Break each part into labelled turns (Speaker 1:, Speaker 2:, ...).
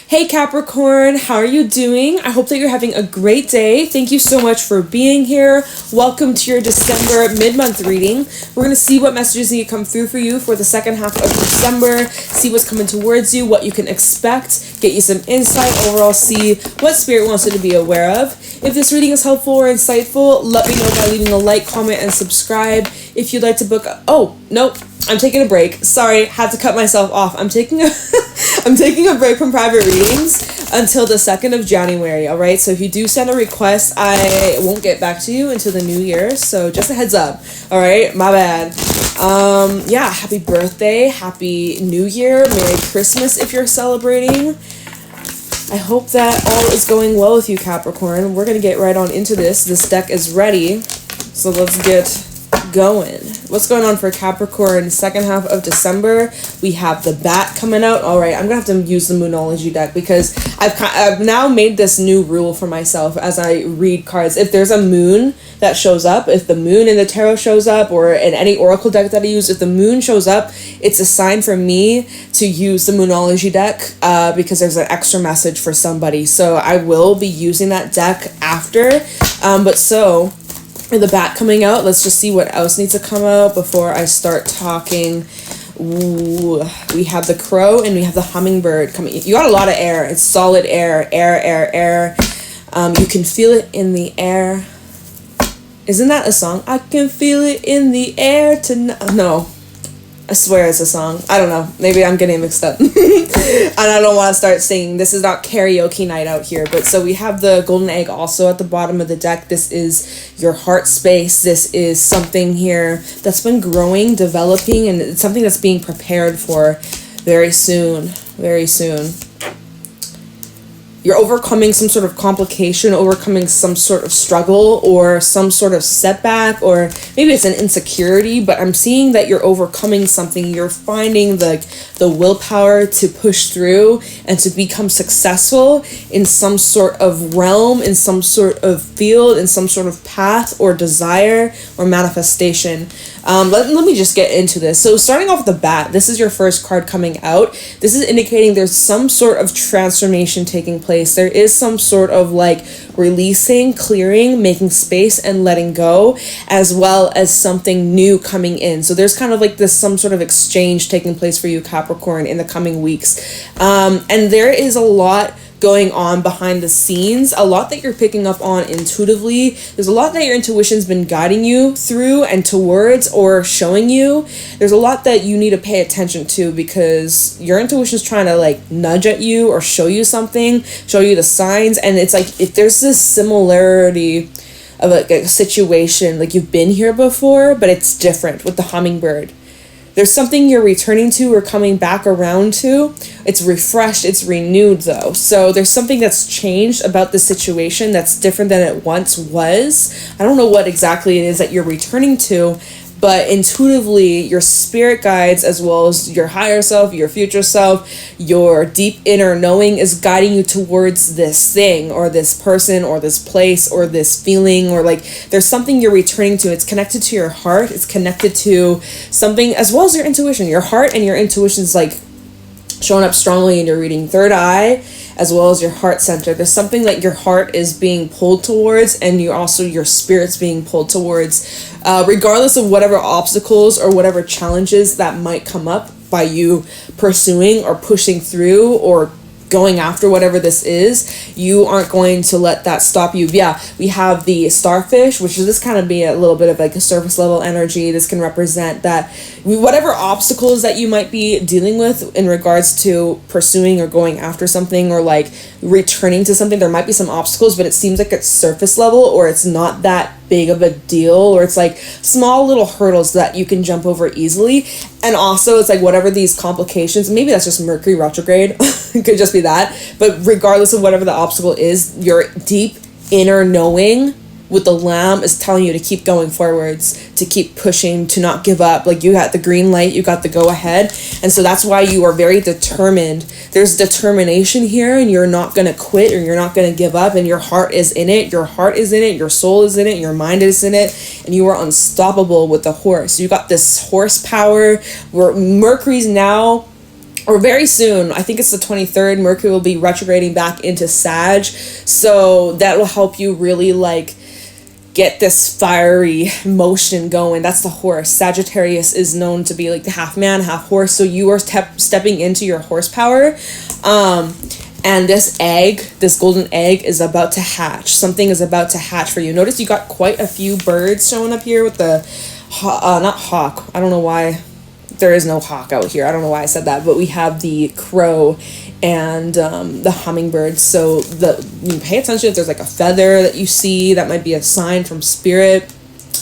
Speaker 1: Hey Capricorn, how are you doing? I hope that you're having a great day. Thank you so much for being here. Welcome to your December mid-month reading. We're going to see what messages need to come through for you for the second half of December, see what's coming towards you, what you can expect, get you some insight, overall see what Spirit wants you to be aware of. If this reading is helpful or insightful, let me know by leaving a like, comment, and subscribe. If you'd like to book I'm taking a break. Sorry, had to cut myself off. I'm taking a break from private readings until the 2nd of January, all right? So if you do send a request, I won't get back to you until the new year. So just a heads up, all right? My bad. Happy birthday, happy new year, Merry Christmas if you're celebrating. I hope that all is going well with you, Capricorn. We're going to get right on into this. This deck is ready, so let's get going. What's going on for Capricorn second half of December? We have the bat coming out. All right, I'm gonna have to use the Moonology deck because I've now made this new rule for myself as I read cards. If there's a moon that shows up, if the moon in the tarot shows up, or in any oracle deck that I use, if the moon shows up, it's a sign for me to use the Moonology deck because there's an extra message for somebody. So I will be using that deck after. The bat coming out, let's just see what else needs to come out before I start talking. Ooh, we have the crow and we have the hummingbird coming. You got a lot of air. It's solid air. You can feel it in the air. Isn't that a song? I can feel it in the air tonight. No, I swear it's a song. I don't know. Maybe I'm getting mixed up. And I don't want to start singing. This is not karaoke night out here. But so we have the golden egg also at the bottom of the deck. This is your heart space. This is something here that's been growing, developing, and it's something that's being prepared for very soon. Very soon. You're overcoming some sort of complication, overcoming some sort of struggle or some sort of setback, or maybe it's an insecurity, but I'm seeing that you're overcoming something. You're finding the willpower to push through and to become successful in some sort of realm, in some sort of field, in some sort of path or desire or manifestation. Let me just get into this. So starting off the bat, this is your first card coming out. This is indicating there's some sort of transformation taking place. There is some sort of like releasing, clearing, making space and letting go, as well as something new coming in. So there's kind of like this some sort of exchange taking place for you, Capricorn, in the coming weeks. And there is a lot going on behind the scenes, a lot that you're picking up on intuitively. There's a lot that your intuition's been guiding you through and towards or showing you. There's a lot that you need to pay attention to because your intuition's trying to like nudge at you or show you something, show you the signs. And it's like if there's this similarity of like a situation, like you've been here before, but it's different with the hummingbird. There's something you're returning to or coming back around to. It's refreshed, it's renewed though. So there's something that's changed about the situation that's different than it once was. I don't know what exactly it is that you're returning to, but intuitively your spirit guides, as well as your higher self, your future self, your deep inner knowing is guiding you towards this thing or this person or this place or this feeling, or like there's something you're returning to. It's connected to your heart. It's connected to something as well as your intuition. Your heart and your intuition is like showing up strongly in your reading. Third eye, as well as your heart center. There's something that your heart is being pulled towards, and your spirit's being pulled towards, regardless of whatever obstacles or whatever challenges that might come up by you pursuing or pushing through or going after whatever this is. You aren't going to let that stop you. Yeah, we have the starfish, which is this kind of be a little bit of like a surface level energy. This can represent that whatever obstacles that you might be dealing with in regards to pursuing or going after something or like returning to something, there might be some obstacles, but it seems like it's surface level, or it's not that big of a deal, or it's like small little hurdles that you can jump over easily. And also it's like whatever these complications, maybe that's just Mercury retrograde, it could just be that, but regardless of whatever the obstacle is, your deep inner knowing with the lamb is telling you to keep going forwards, to keep pushing, to not give up. Like you got the green light, you got the go ahead. And so that's why you are very determined. There's determination here, and you're not going to quit, or you're not going to give up, and your heart is in it. Your heart is in it. Your soul is in it. Your mind is in it. And you are unstoppable with the horse. You got this horsepower where Mercury's now or very soon, I think it's the 23rd, Mercury will be retrograding back into Sag. So that will help you really like get this fiery motion going. That's the horse. Sagittarius is known to be like the half man, half horse. So you are stepping into your horsepower. And this egg, this golden egg is about to hatch. Something is about to hatch for you. Notice you got quite a few birds showing up here with the, not hawk. I don't know why. There is no hawk out here. I don't know why I said that, but we have the crow and the hummingbird. So you pay attention if there's like a feather that you see. That might be a sign from spirit.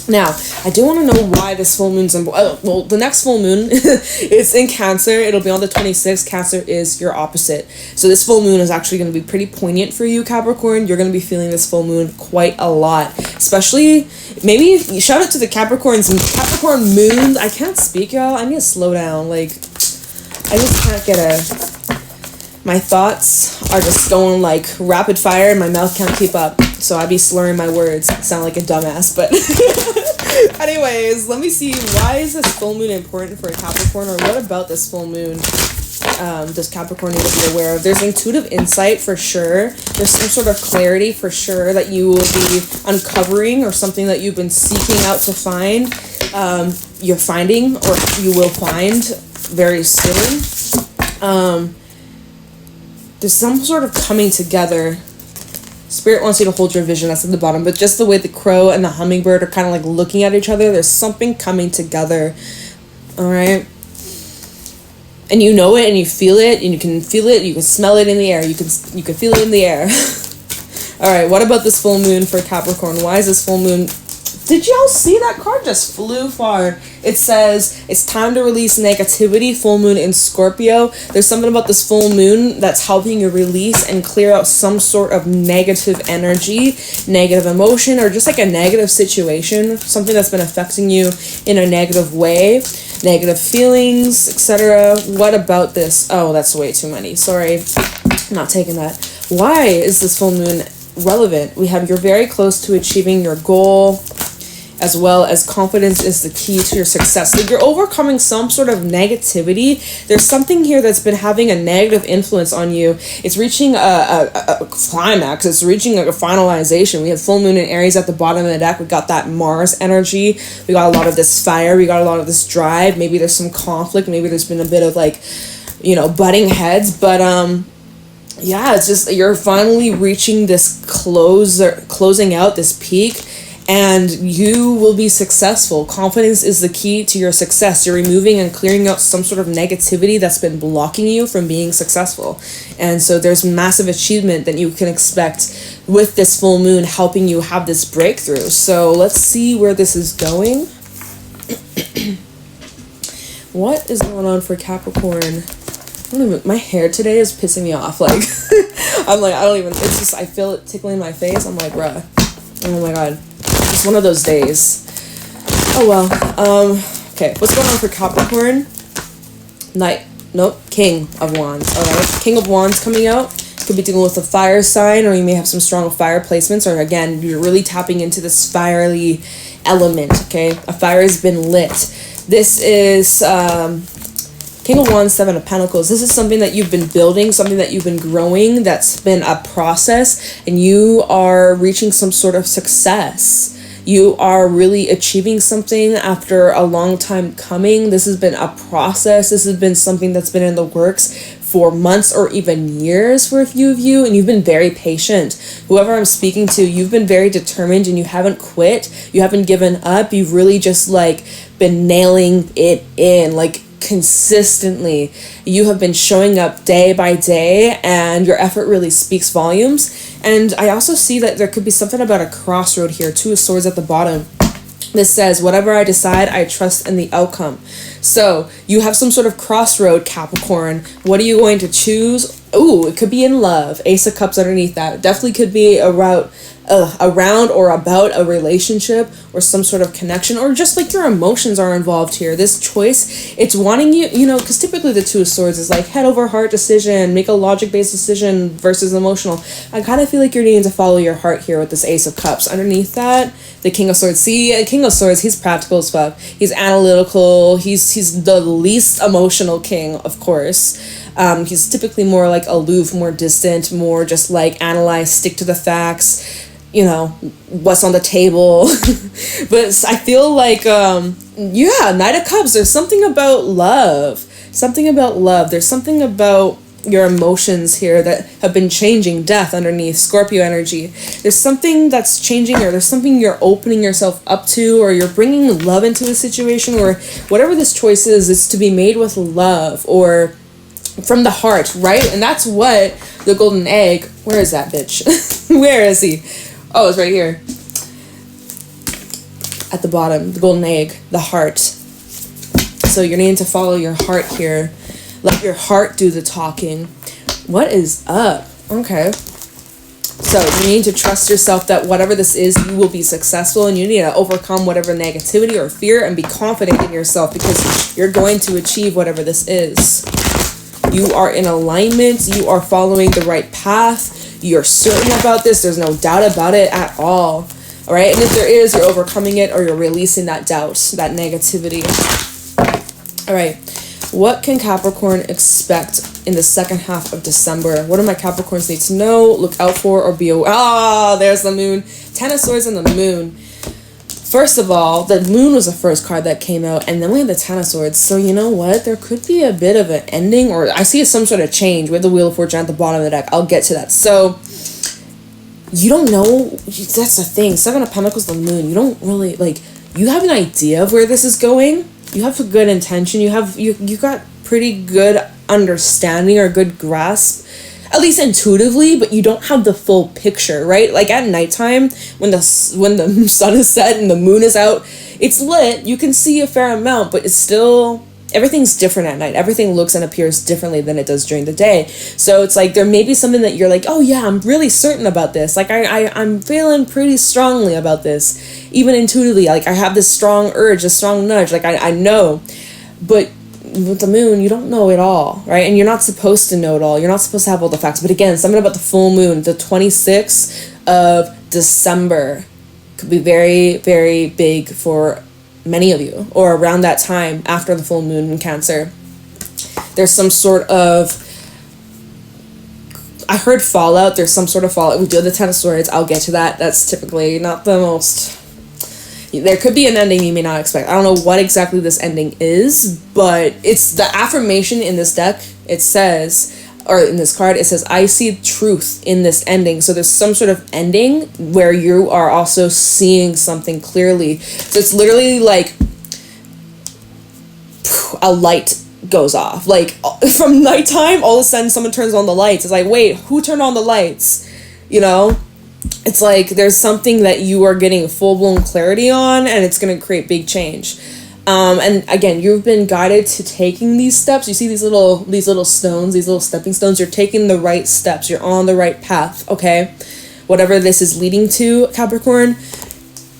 Speaker 1: Now, I do want to know why this full moon's well, the next full moon is in Cancer. It'll be on the 26th. Cancer is your opposite. So this full moon is actually going to be pretty poignant for you, Capricorn. You're going to be feeling this full moon quite a lot. Especially, maybe, shout out to the Capricorns and Capricorn moons. I can't speak, y'all. I need to slow down. Like, I just can't get my thoughts are just going like rapid fire and my mouth can't keep up. So I'd be slurring my words. I sound like a dumbass, but anyways, let me see. Why is this full moon important for a Capricorn, or what about this full moon does Capricorn need to be aware of? There's intuitive insight for sure. There's some sort of clarity for sure that you will be uncovering, or something that you've been seeking out to find. You're finding, or you will find very soon. There's some sort of coming together. Spirit wants you to hold your vision. That's at the bottom. But just the way the crow and the hummingbird are kind of like looking at each other, there's something coming together. All right. And you know it, and you feel it, and you can feel it. You can smell it in the air. You can feel it in the air. All right. What about this full moon for Capricorn? Why is this full moon? Did y'all see that card just flew far? It says it's time to release negativity. Full moon in Scorpio. There's something about this full moon that's helping you release and clear out some sort of negative energy, negative emotion, or just like a negative situation, something that's been affecting you in a negative way, negative feelings, etc. What about this? Oh, that's way too many. Sorry, I'm not taking that. Why is this full moon relevant? We have you're very close to achieving your goal, as well as confidence is the key to your success. So you're overcoming some sort of negativity. There's something here that's been having a negative influence on you. It's reaching a climax. It's reaching like a finalization. We have full moon in Aries at the bottom of the deck. We got that Mars energy. We got a lot of this fire. We got a lot of this drive. Maybe there's some conflict. Maybe there's been a bit of like, butting heads. But yeah, it's just you're finally reaching this closing out this peak. And you will be successful. Confidence is the key to your success. You're removing and clearing out some sort of negativity that's been blocking you from being successful. And so there's massive achievement that you can expect with this full moon helping you have this breakthrough. So let's see where this is going. What is going on for Capricorn? My hair today is pissing me off. Like, it's just, I feel it tickling my face. I'm like, bruh. Oh my god. It's one of those days. Oh well. Okay, what's going on for Capricorn? King of Wands. Alright, King of Wands coming out. Could be dealing with a fire sign, or you may have some strong fire placements, or again, you're really tapping into this fiery element, okay? A fire has been lit. This is King of Wands, Seven of Pentacles. This is something that you've been building, something that you've been growing, that's been a process, and you are reaching some sort of success. You are really achieving something after a long time coming. This has been a process. This has been something that's been in the works for months or even years for a few of you, and you've been very patient. Whoever I'm speaking to, you've been very determined and you haven't quit. You haven't given up. You've really just like been nailing it in, like consistently. You have been showing up day by day, and your effort really speaks volumes. And I also see that there could be something about a crossroad here. Two of Swords at the bottom. This says, whatever I decide, I trust in the outcome. So you have some sort of crossroad, Capricorn. What are you going to choose? Ooh, it could be in love. Ace of Cups underneath that. It definitely could be around or about a relationship or some sort of connection, or just like your emotions are involved here. This choice, it's wanting you, because typically the Two of Swords is like head over heart decision, make a logic-based decision versus emotional. I kind of feel like you're needing to follow your heart here with this Ace of Cups. Underneath that, the King of Swords. See, a King of Swords, he's practical as fuck. He's analytical. He's the least emotional king, of course. He's typically more like aloof, more distant, more just like analyze, stick to the facts, you know, what's on the table. But I feel like, Knight of Cups, there's something about love. There's something about your emotions here that have been changing. Death underneath, Scorpio energy. There's something that's changing, or there's something you're opening yourself up to, or you're bringing love into a situation, or whatever this choice is, it's to be made with love or from the heart, right? And that's what the golden egg, where is that bitch? Where is he? Oh, it's right here. At the bottom, the golden egg, the heart. So you're needing to follow your heart here. Let your heart do the talking. What is up? Okay. So you need to trust yourself that whatever this is, you will be successful, and you need to overcome whatever negativity or fear and be confident in yourself, because you're going to achieve whatever this is. You are in alignment. You are following the right path. You're certain about this. There's no doubt about it at all. All right. And if there is, you're overcoming it, or you're releasing that doubt, that negativity. All right. What can Capricorn expect in the second half of December? What do my Capricorns need to know, look out for, or be aware? Ah, there's the moon. 10 of Swords and the moon. First of all, the moon was the first card that came out, and then we have the 10 of Swords. So you know what? There could be a bit of an ending, or I see some sort of change with the Wheel of Fortune at the bottom of the deck. I'll get to that. So you don't know. That's the thing. 7 of Pentacles, the moon. You don't really, like, you have an idea of where this is going. You have a good intention. You got pretty good understanding or good grasp, at least intuitively, but you don't have the full picture, right? Like at nighttime, when the sun is set and the moon is out, it's lit. You can see a fair amount, but it's still, everything's different at night. Everything looks and appears differently than it does during the day. So it's like there may be something that you're like, oh yeah, I'm really certain about this. Like I'm feeling pretty strongly about this. Even intuitively, like I have this strong urge, a strong nudge, like I know. But with the moon, you don't know it all, right? And you're not supposed to know it all. You're not supposed to have all the facts. But again, something about the full moon, the 26th of December, could be very, very big for many of you, or around that time after the full moon in Cancer. There's some sort of, I heard fallout. There's some sort of fallout. We do the 10 of Swords. I'll get to that. That's typically not the most, there could be an ending you may not expect. I don't know what exactly this ending is, but it's the affirmation in this deck. It says, or in this card, it says, I see truth in this ending. So there's some sort of ending where you are also seeing something clearly. So it's literally like a light goes off. Like from nighttime, all of a sudden someone turns on the lights. It's like, wait, who turned on the lights? You know? It's like there's something that you are getting full-blown clarity on, and it's going to create big change. And again, you've been guided to taking these steps. You see these little stones, these little stepping stones. You're taking the right steps. You're on the right path, okay? Whatever this is leading to, Capricorn,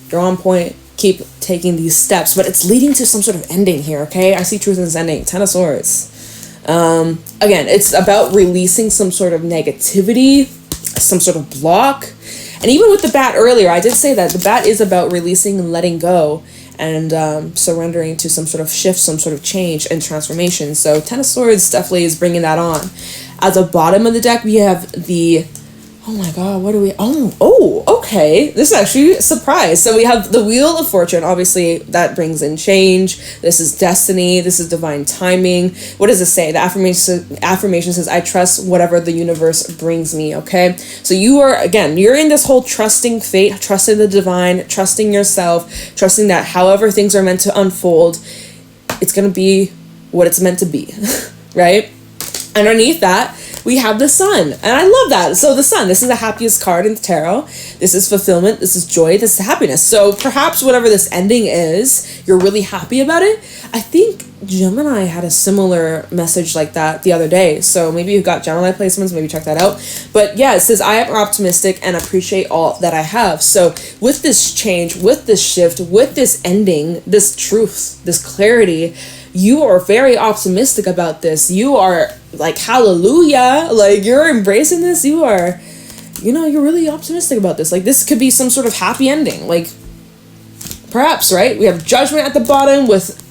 Speaker 1: you're on point. Keep taking these steps. But it's leading to some sort of ending here, okay? I see truth in this ending. 10 of Swords. Again, it's about releasing some sort of negativity, some sort of block. And even with the bat earlier, I did say that the bat is about releasing and letting go, and surrendering to some sort of shift, some sort of change and transformation. So 10 of Swords definitely is bringing that on. At the bottom of the deck, we have the, oh my god, what do we, okay, this is actually a surprise. So we have the Wheel of Fortune. Obviously that brings in change. This is destiny. This is divine timing. What does it say? The affirmation says, I trust whatever the universe brings me, okay? So you are, again, you're in this whole trusting fate, trusting the divine, trusting yourself, trusting that however things are meant to unfold, it's going to be what it's meant to be, right? Underneath that, we have the Sun, and I love that. So the Sun, this is the happiest card in the tarot. This is fulfillment, this is joy, this is happiness. So perhaps whatever this ending is, you're really happy about it. I think Gemini had a similar message like that the other day. So maybe you've got Gemini placements, maybe check that out. But yeah, it says, I am optimistic and appreciate all that I have. So with this change, with this shift, with this ending, this truth, this clarity, you are very optimistic about this. You are like, hallelujah, like you're embracing this. You are, you're really optimistic about this. Like this could be some sort of happy ending. Like Perhaps, right? We have Judgment at the bottom with,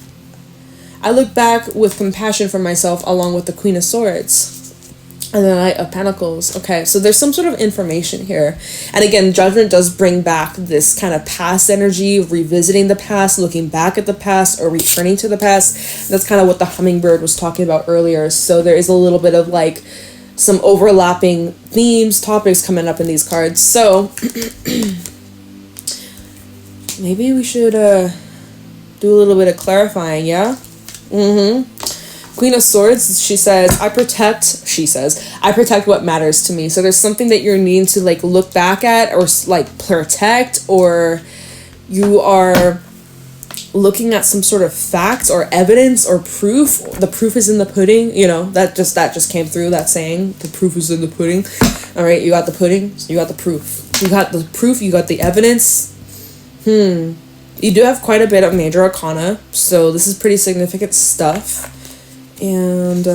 Speaker 1: I look back with compassion for myself along with the Queen of Swords. And the Knight of Pentacles. Okay, so there's some sort of information here. And again, Judgment does bring back this kind of past energy, revisiting the past, looking back at the past, or returning to the past. That's kind of what the hummingbird was talking about earlier. So there is a little bit of like some overlapping themes, topics coming up in these cards. So maybe we should do a little bit of clarifying, yeah? Queen of Swords, she says, I protect what matters to me. So there's something that you're needing to like look back at or like protect, or you are looking at some sort of fact or evidence or proof. The proof is in the pudding, you know, that just came through, that saying, the proof is in the pudding. All right, you got the pudding, so you got the proof. You got the proof, you got the evidence. You do have quite a bit of major arcana, so this is pretty significant stuff. And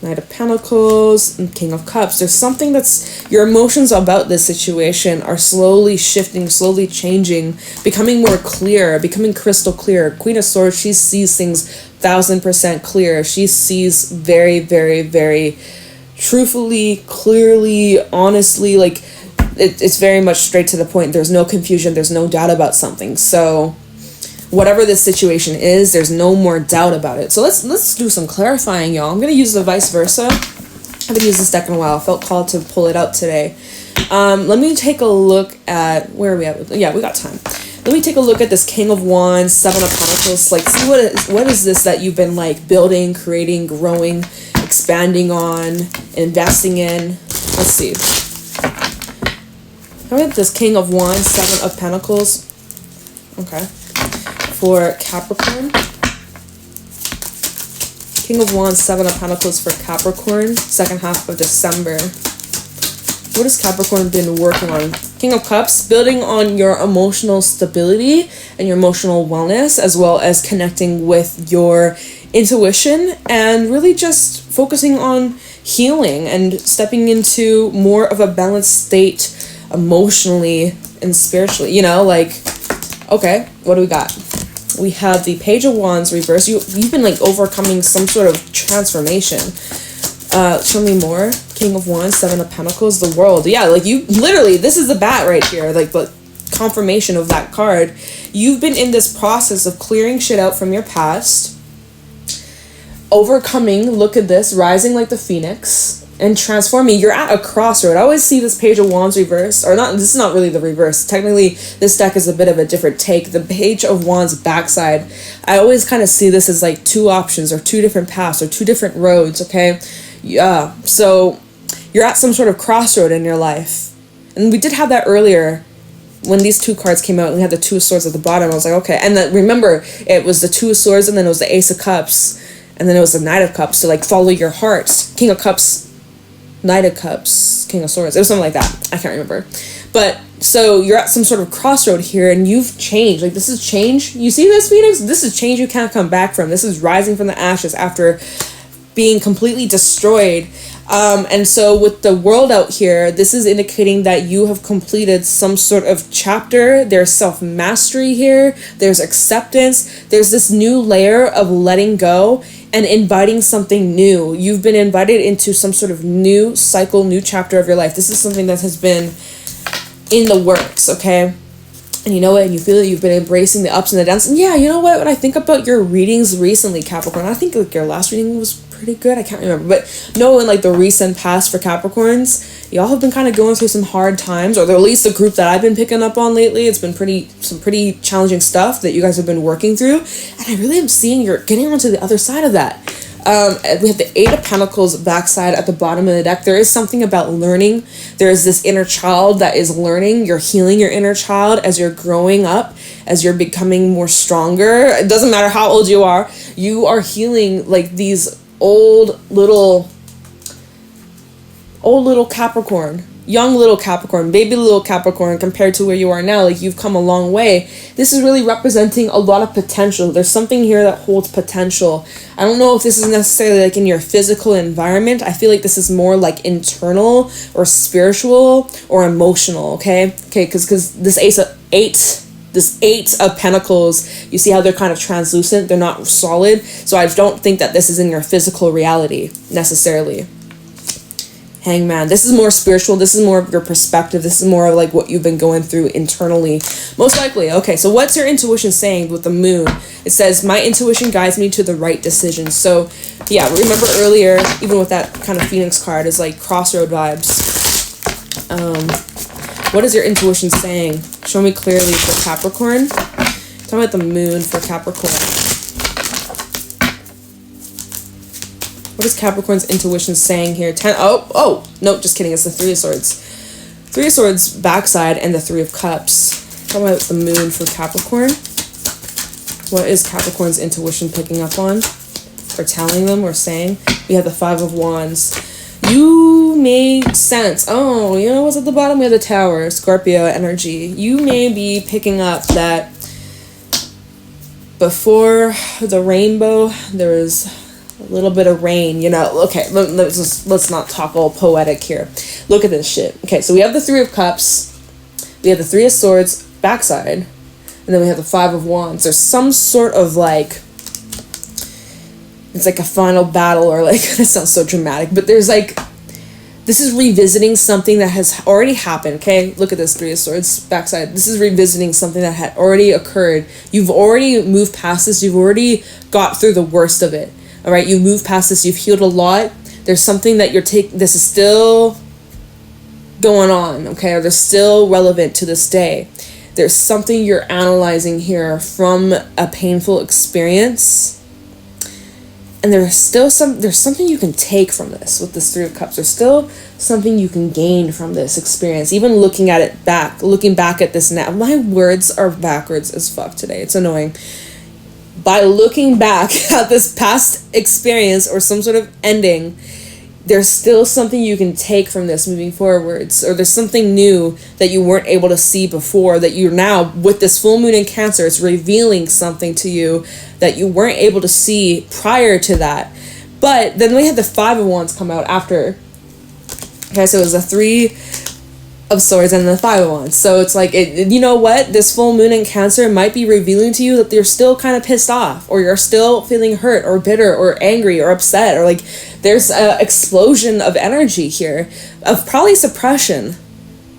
Speaker 1: Knight of Pentacles and King of Cups. There's something that's, your emotions about this situation are slowly shifting, slowly changing, becoming more clear, becoming crystal clear. Queen of Swords, she sees things 1000% clear. She sees very, very, very truthfully, clearly, honestly, like it's very much straight to the point. There's no confusion, there's no doubt about something. So whatever this situation is, there's no more doubt about it. So let's do some clarifying, y'all. I'm going to use the vice versa. I haven't used this deck in a while. I felt called to pull it out today. Let me take a look at, where are we at? Yeah, we got time. Let me take a look at this King of Wands, Seven of Pentacles. Like, see what is this that you've been like building, creating, growing, expanding on, investing in. Let's see. How about this King of Wands, Seven of Pentacles? Okay. For Capricorn. King of Wands, Seven of Pentacles for Capricorn, second half of December. What has Capricorn been working on? King of Cups, building on your emotional stability and your emotional wellness, as well as connecting with your intuition and really just focusing on healing and stepping into more of a balanced state emotionally and spiritually. You know, like, okay, what do we got? We have the Page of Wands reverse. You've been like overcoming some sort of transformation. Show me more. King of Wands, Seven of Pentacles, the World. Yeah, like you literally, this is the bat right here, like the confirmation of that card. You've been in this process of clearing shit out from your past, overcoming, look at this, rising like the phoenix, and transforming. You're at a crossroad. I always see this Page of Wands reverse, or not, this is not really the reverse. Technically, this deck is a bit of a different take. The Page of Wands backside, I always kind of see this as like two options, or two different paths, or two different roads, okay? Yeah, so you're at some sort of crossroad in your life. And we did have that earlier when these two cards came out, and we had the Two of Swords at the bottom. I was like, okay. And then remember, it was the Two of Swords, and then it was the Ace of Cups, and then it was the Knight of Cups. So like, follow your heart. King of Cups, Knight of Cups, King of Swords. It was something like that. I can't remember. But so you're at some sort of crossroad here, and you've changed. Like, this is change. You see this, Phoenix? This is change you can't come back from. This is rising from the ashes after being completely destroyed. And so with the World out here, this is indicating that you have completed some sort of chapter. There's self-mastery here. There's acceptance. There's this new layer of letting go and inviting something new. You've been invited into some sort of new cycle, new chapter of your life. This is something that has been in the works, okay? And you know what? And you feel that you've been embracing the ups and the downs. And yeah, you know what? When I think about your readings recently, Capricorn, I think like your last reading was pretty good. I can't remember. But no, in like the recent past for Capricorns, y'all have been kind of going through some hard times, or at least the group that I've been picking up on lately. It's been some pretty challenging stuff that you guys have been working through. And I really am seeing you're getting onto the other side of that. We have the Eight of Pentacles backside at the bottom of the deck. There is something about learning. There is this inner child that is learning. You're healing your inner child as you're growing up, as you're becoming more stronger. It doesn't matter how old you are healing like these old little Capricorn, young little Capricorn, baby little Capricorn compared to where you are now. Like, you've come a long way. This is really representing a lot of potential. There's something here that holds potential. I don't know if this is necessarily like in your physical environment. I feel like this is more like internal or spiritual or emotional, okay? Okay, because this this 8 of Pentacles, you see how they're kind of translucent, they're not solid. So I don't think that this is in your physical reality necessarily. Hangman, this is more spiritual, this is more of your perspective, this is more of like what you've been going through internally, most likely. Okay, so what's your intuition saying with the moon? It says, my intuition guides me to the right decision. So yeah, remember earlier, even with that kind of Phoenix card, is like crossroad vibes. What is your intuition saying? Show me clearly for Capricorn. Talk about the moon for Capricorn. What is Capricorn's intuition saying here? Oh, no, just kidding. It's the 3 of Swords. 3 of Swords backside and the 3 of Cups. Talk about the moon for Capricorn. What is Capricorn's intuition picking up on? Or telling them or saying? We have the 5 of Wands. You make sense. Oh, you know what's at the bottom? We have the Tower, Scorpio energy. You may be picking up that before the rainbow, there was a little bit of rain, you know. Okay, let's not talk all poetic here. Look at this shit. Okay, so we have the 3 of Cups, we have the 3 of Swords backside, and then we have the 5 of Wands. There's some sort of like, it's like a final battle, or like, that sounds so dramatic, but there's like, this is revisiting something that has already happened, okay? Look at this 3 of Swords backside. This is revisiting something that had already occurred. You've already moved past this. You've already got through the worst of it. All right, you've moved past this, you've healed a lot. There's something that you're this is still going on, okay? Or they're still relevant to this day. There's something you're analyzing here from a painful experience. And there's something you can take from this with this 3 of Cups. There's still something you can gain from this experience. Even looking back at this now. My words are backwards as fuck today. It's annoying. By looking back at this past experience or some sort of ending, there's still something you can take from this moving forwards, or there's something new that you weren't able to see before that you're now, with this full moon in Cancer, it's revealing something to you that you weren't able to see prior to that. But then we had the 5 of Wands come out after. Okay, so it was the 3 of Swords and the 5 of Wands. So it's like, you know what? This full moon in Cancer might be revealing to you that you're still kind of pissed off, or you're still feeling hurt or bitter or angry or upset, or like there's an explosion of energy here of probably suppression,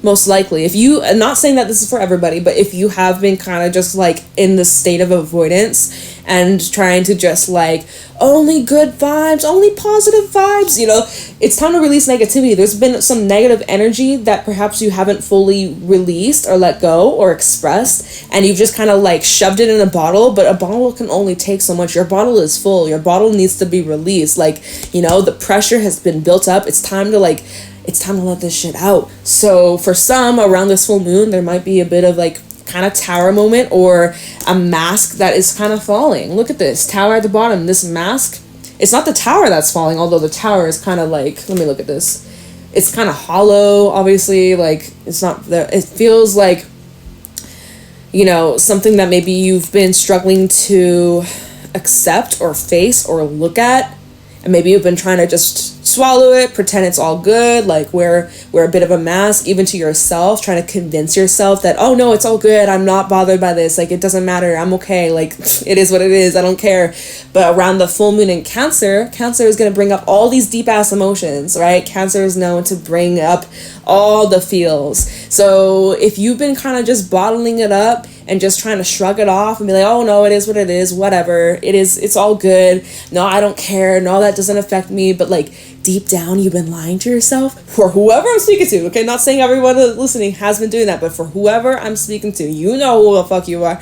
Speaker 1: most likely. If you, I'm not saying that this is for everybody, but if you have been kind of just like in the state of avoidance and trying to just like only good vibes, only positive vibes, you know, it's time to release negativity. There's been some negative energy that perhaps you haven't fully released or let go or expressed, and you've just kind of like shoved it in a bottle, but a bottle can only take so much. Your bottle is full. Your bottle needs to be released. Like, you know, the pressure has been built up. It's time to let this shit out. So for some, around this full moon, there might be a bit of like kind of tower moment, or a mask that is kind of falling. Look at this tower at the bottom. This mask, it's not the tower that's falling, although the tower is kind of like, let me look at this. It's kind of hollow, obviously. Like, it's not there. It feels like, you know, something that maybe you've been struggling to accept or face or look at, and maybe you've been trying to just swallow it, pretend it's all good, like wear a bit of a mask, even to yourself, trying to convince yourself that, oh no, it's all good, I'm not bothered by this, like it doesn't matter, I'm okay, like it is what it is, I don't care. But around the full moon in Cancer is going to bring up all these deep ass emotions, right? Cancer is known to bring up all the feels. So if you've been kind of just bottling it up and just trying to shrug it off and be like, oh no, it is what it is, whatever, it's all good, no, I don't care, no, that doesn't affect me, but like deep down you've been lying to yourself. For whoever I'm speaking to, okay, not saying everyone listening has been doing that, but for whoever I'm speaking to, you know who the fuck you are.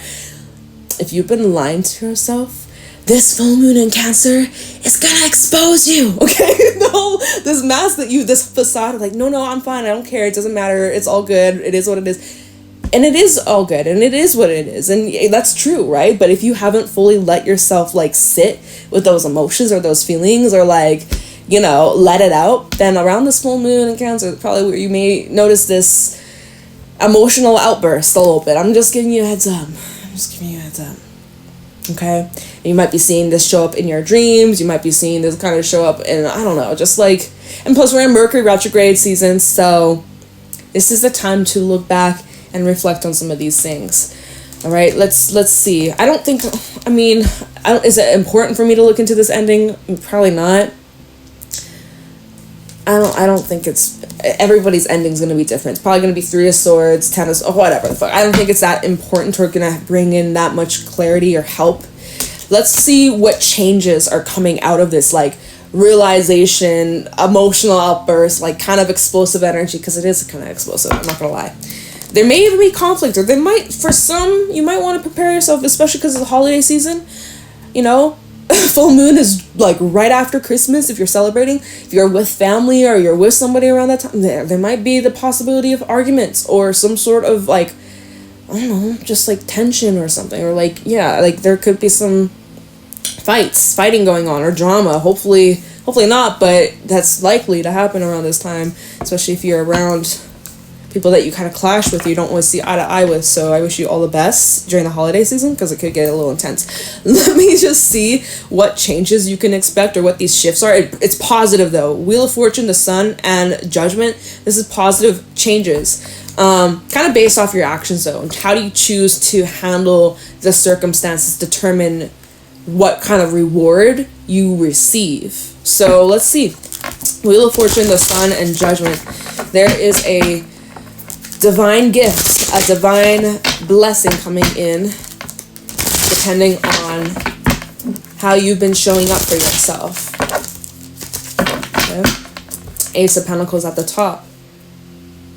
Speaker 1: If you've been lying to yourself, this full moon in Cancer is gonna expose you, okay? No, this mask that this facade of like, no, I'm fine, I don't care, it doesn't matter, it's all good, it is what it is. And it is all good, and it is what it is, and that's true, right? But if you haven't fully let yourself like sit with those emotions or those feelings, or like, you know, let it out, then around this full moon in Cancer, probably where you may notice this emotional outburst a little bit. I'm just giving you a heads up. Okay? And you might be seeing this show up in your dreams. You might be seeing this kind of show up in, I don't know, just like, and plus we're in Mercury retrograde season, so this is the time to look back and reflect on some of these things. All right, let's see. I don't think, I mean, is it important for me to look into this ending? Probably not. I don't think it's, everybody's ending's going to be different. It's probably going to be 3 of Swords, 10 of, oh, whatever the fuck. I don't think it's that important or going to bring in that much clarity or help. Let's see what changes are coming out of this, like, realization, emotional outburst, like, kind of explosive energy, because it is kind of explosive, I'm not going to lie. There may even be conflict, or there might, for some, you might want to prepare yourself, especially because of the holiday season, you know? Full moon is like right after Christmas if you're celebrating. If you're with family or you're with somebody around that time, there might be the possibility of arguments or some sort of like, I don't know, just like tension or something. Or like, yeah, like there could be some fighting going on or drama. Hopefully not, but that's likely to happen around this time, especially if you're around people that you kind of clash with, you don't always see eye to eye with. So I wish you all the best during the holiday season, because it could get a little intense. Let me just see what changes you can expect or what these shifts are. It's positive though. Wheel of Fortune, the Sun, and Judgment. This is positive changes. Kind of based off your actions though. How do you choose to handle the circumstances determine what kind of reward you receive. So let's see. Wheel of Fortune, the Sun, and Judgment. There is a divine gift, a divine blessing coming in, depending on how you've been showing up for yourself. Okay. Ace of Pentacles at the top.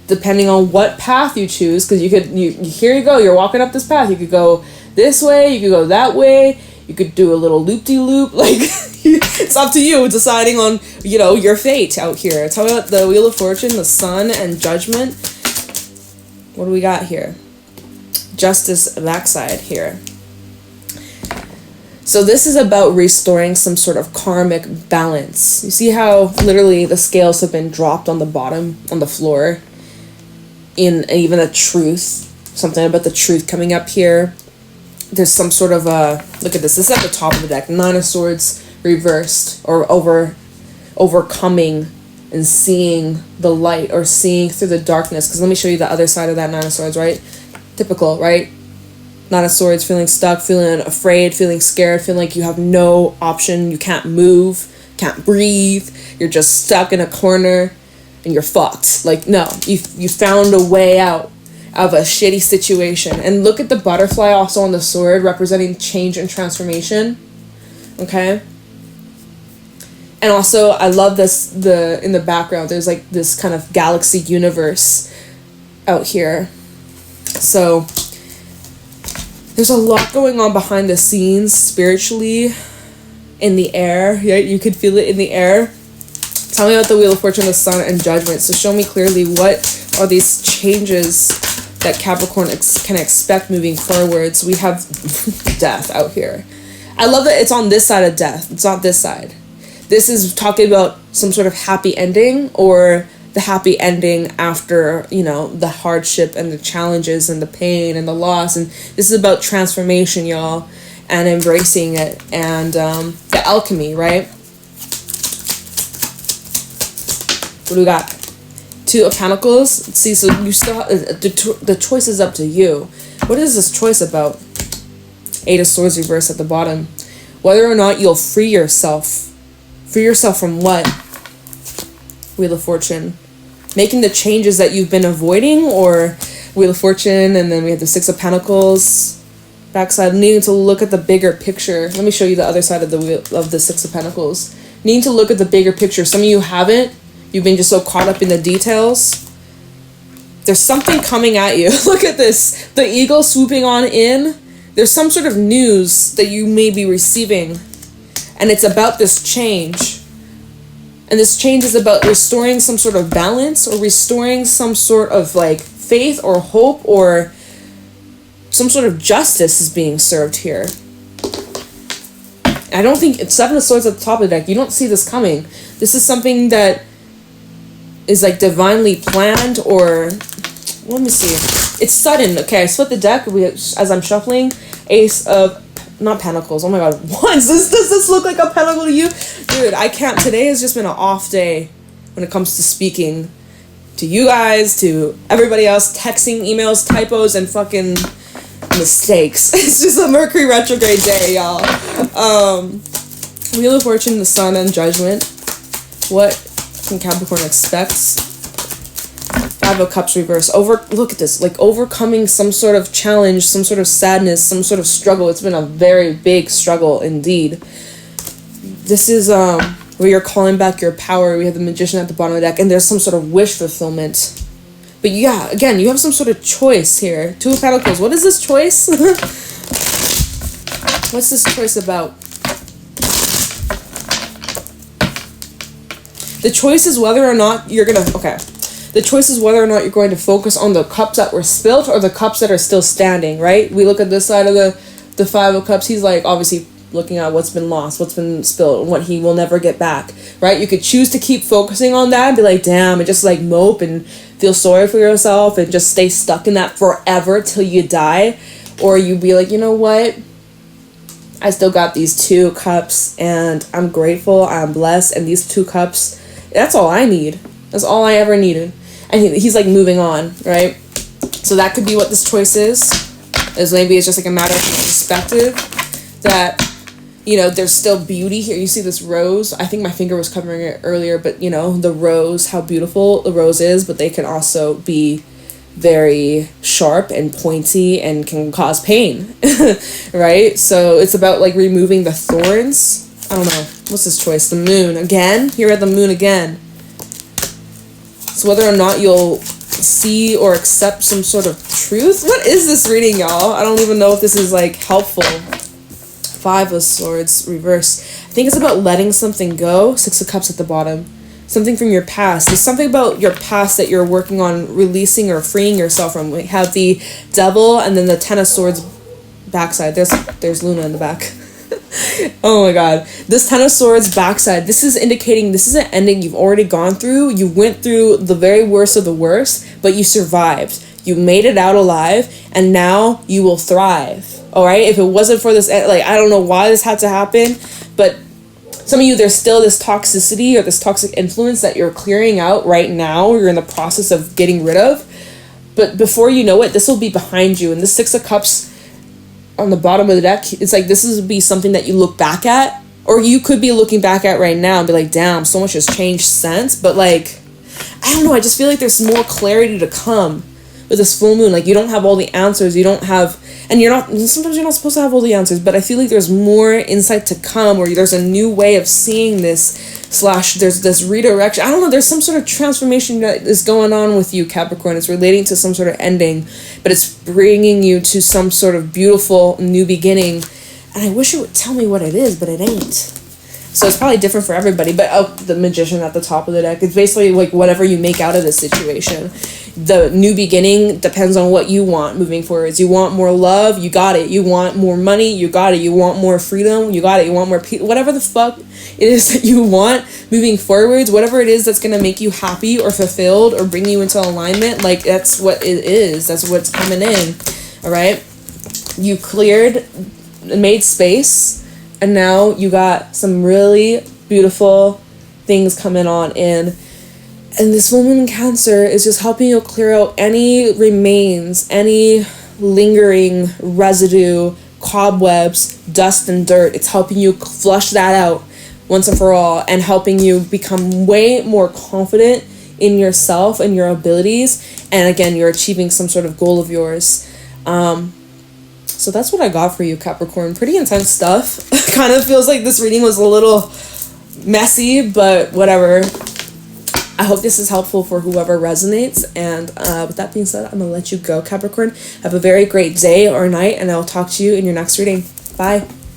Speaker 1: Depending on what path you choose, because here you go, you're walking up this path. You could go this way, you could go that way, you could do a little loop-de-loop, like, it's up to you deciding on, your fate out here. Tell me about the Wheel of Fortune, the Sun, and Judgment. What do we got here? Justice backside here. So this is about restoring some sort of karmic balance. You see how literally the scales have been dropped on the bottom, on the floor, in even the truth. Something about the truth coming up here. There's some sort of look at this. This is at the top of the deck. 9 of Swords reversed, or overcoming and seeing the light, or seeing through the darkness. Because let me show you the other side of that 9 of Swords, right? Typical, right? 9 of Swords, feeling stuck, feeling afraid, feeling scared, feeling like you have no option. You can't move, can't breathe. You're just stuck in a corner and you're fucked. Like, no, you found a way out of a shitty situation. And look at the butterfly also on the sword, representing change and transformation. Okay? And also, I love this, in the background, there's like this kind of galaxy universe out here. So, there's a lot going on behind the scenes, spiritually, in the air. Yeah, you could feel it in the air. Tell me about the Wheel of Fortune, the Sun, and Judgment. So show me clearly, what are these changes that Capricorn can expect moving forwards. We have death out here. I love that it's on this side of death. It's not this side. This is talking about some sort of happy ending, or the happy ending after, the hardship and the challenges and the pain and the loss. And this is about transformation, y'all, and embracing it, and the alchemy, right? What do we got? 2 of Pentacles. Let's see, so you still have, the choice is up to you. What is this choice about? 8 of Swords reversed at the bottom. Whether or not you'll free yourself. Free yourself from what? Wheel of Fortune. Making the changes that you've been avoiding, or Wheel of Fortune, and then we have the 6 of Pentacles. Backside, needing to look at the bigger picture. Let me show you the other side of the wheel of the 6 of Pentacles. Needing to look at the bigger picture. Some of you haven't. You've been just so caught up in the details. There's something coming at you. Look at this. The eagle swooping on in. There's some sort of news that you may be receiving. And it's about this change. And this change is about restoring some sort of balance, or restoring some sort of like faith or hope, or some sort of justice is being served here. I don't think it's 7 of Swords at the top of the deck. You don't see this coming. This is something that is like divinely planned, or let me see. It's sudden. Okay, I split the deck as I'm shuffling. Ace of not Pentacles. Oh my god, once does this look like a pentacle to you? Dude, I can't. Today has just been an off day when it comes to speaking to you guys, to everybody else, texting, emails, typos, and fucking mistakes. It's just a Mercury retrograde day, y'all. Wheel of Fortune, the Sun, and Judgment. What can Capricorn expect? Five of Cups reverse. Look at this. Like overcoming some sort of challenge, some sort of sadness, some sort of struggle. It's been a very big struggle indeed. This is where you're calling back your power. We have the Magician at the bottom of the deck, and there's some sort of wish fulfillment. But yeah, again, you have some sort of choice here. Two of Pentacles. What is this choice? What's this choice about? The choice is whether or not you're gonna... Okay. The choice is whether or not you're going to focus on the cups that were spilled or the cups that are still standing, right? We look at this side of the Five of Cups. He's like, obviously, looking at what's been lost, what's been spilled, and what he will never get back, right? You could choose to keep focusing on that and be like, damn, and just like mope and feel sorry for yourself and just stay stuck in that forever till you die. Or you be like, you know what? I still got these two cups and I'm grateful, I'm blessed, and these two cups, that's all I need. That's all I ever needed. And he's like moving on, right? So that could be what this choice is maybe it's just like a matter of perspective that, you know, there's still beauty here. You see this rose. I think my finger was covering it earlier, but you know, the rose, how beautiful the rose is, but they can also be very sharp and pointy and can cause pain, right? So it's about like removing the thorns. I don't know. What's this choice? The Moon. Again? Here at the Moon again. So whether or not you'll see or accept some sort of truth. What is this reading, y'all? I don't even know if this is like helpful. Five of Swords reverse. I think it's about letting something go. Six of Cups at the bottom. Something from your past. There's something about your past that you're working on releasing or freeing yourself from. We have the Devil and then the Ten of Swords backside. There's Luna in the back. Oh my god. This Ten of Swords backside, this is indicating this is an ending you've already gone through. You went through the very worst of the worst, but you survived. You made it out alive, and now you will thrive. All right? If it wasn't for this, like, I don't know why this had to happen, but some of you, there's still this toxicity or this toxic influence that you're clearing out right now. You're in the process of getting rid of. But before you know it, this will be behind you. And the Six of Cups on the bottom of the deck, it's like this will be something that you look back at, or you could be looking back at right now and be like, damn, so much has changed since. But like, I don't know, I just feel like there's more clarity to come with this full moon. Like, you don't have all the answers, you don't have, and sometimes you're not supposed to have all the answers, but I feel like there's more insight to come, or there's a new way of seeing this, / there's this redirection. I don't know, there's some sort of transformation that is going on with you, Capricorn. It's relating to some sort of ending, but it's bringing you to some sort of beautiful new beginning. And I wish it would tell me what it is, but it ain't. So it's probably different for everybody. But the Magician at the top of the deck, it's basically like whatever you make out of this situation. The new beginning depends on what you want moving forwards. You want more love, you got it. You want more money, you got it. You want more freedom, you got it. You want more peace, whatever the fuck it is that you want moving forwards, whatever it is that's going to make you happy or fulfilled or bring you into alignment, like that's what it is. That's what's coming in. All right? You cleared, made space, and now you got some really beautiful things coming on in. And this woman in Cancer is just helping you clear out any remains, any lingering residue, cobwebs, dust, and dirt. It's helping you flush that out once and for all, and helping you become way more confident in yourself and your abilities. And again, you're achieving some sort of goal of yours. So that's what I got for you, Capricorn. Pretty intense stuff. Kind of feels like this reading was a little messy, but whatever. I hope this is helpful for whoever resonates. And with that being said, I'm going to let you go, Capricorn. Have a very great day or night, and I'll talk to you in your next reading. Bye.